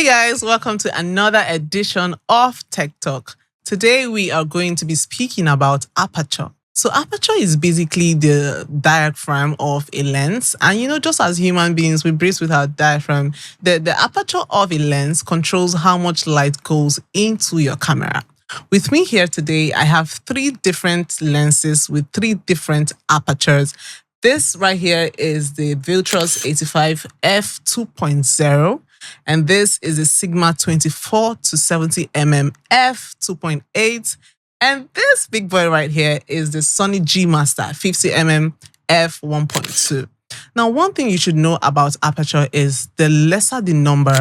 Guys, welcome to another edition of Tech Talk. Today we are going to be speaking about aperture. So aperture is basically the diaphragm of a lens. And just as human beings, we breathe with our diaphragm. The aperture of a lens controls how much light goes into your camera. With me here today, I have 3 different lenses with 3 different apertures. This right here is the Viltrox 85 f2.0. And this is a Sigma 24 to 70 mm f2.8. And this big boy right here is the Sony G Master 50 mm f1.2. Now, one thing you should know about aperture is the lesser the number,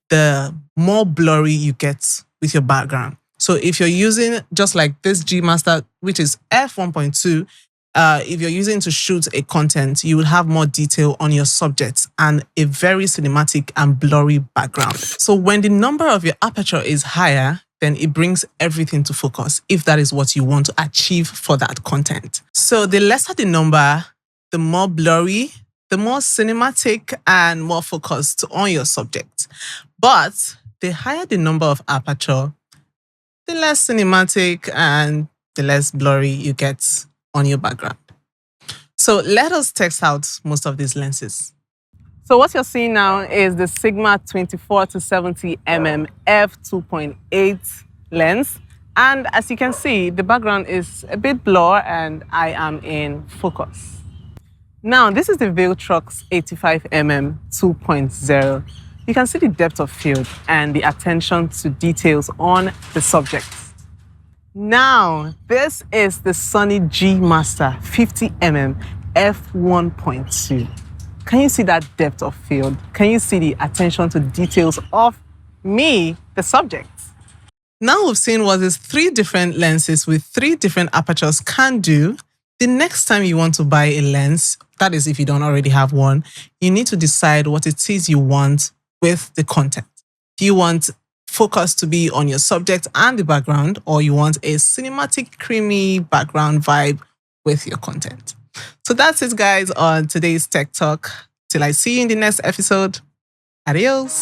the more blurry you get with your background. So if you're using just like this G Master, which is f1.2, if you're using to shoot a content, you will have more detail on your subjects and a very cinematic and blurry background. So when the number of your aperture is higher, then it brings everything to focus if that is what you want to achieve for that content. So the lesser the number, the more blurry, the more cinematic and more focused on your subject. But the higher the number of aperture, the less cinematic and the less blurry you get on your background. So let us test out most of these lenses. So what you're seeing now is the Sigma 24 to 70 mm f2.8 lens. And as you can see, the background is a bit blur and I am in focus. Now, this is the Viltrox 85 mm 2.0. You can see the depth of field and the attention to details on the subject. Now, this is the Sony G Master 50 mm f1.2. Can you see that depth of field? Can you see the attention to details of me, the subject? Now we've seen what these 3 different lenses with 3 different apertures can do. The next time you want to buy a lens, that is if you don't already have one, you need to decide what it is you want with the content. Do you want focus to be on your subject and the background, or you want a cinematic, creamy background vibe with your content? So that's it, guys, on today's Tech Talk. Till I see you in the next episode. Adios.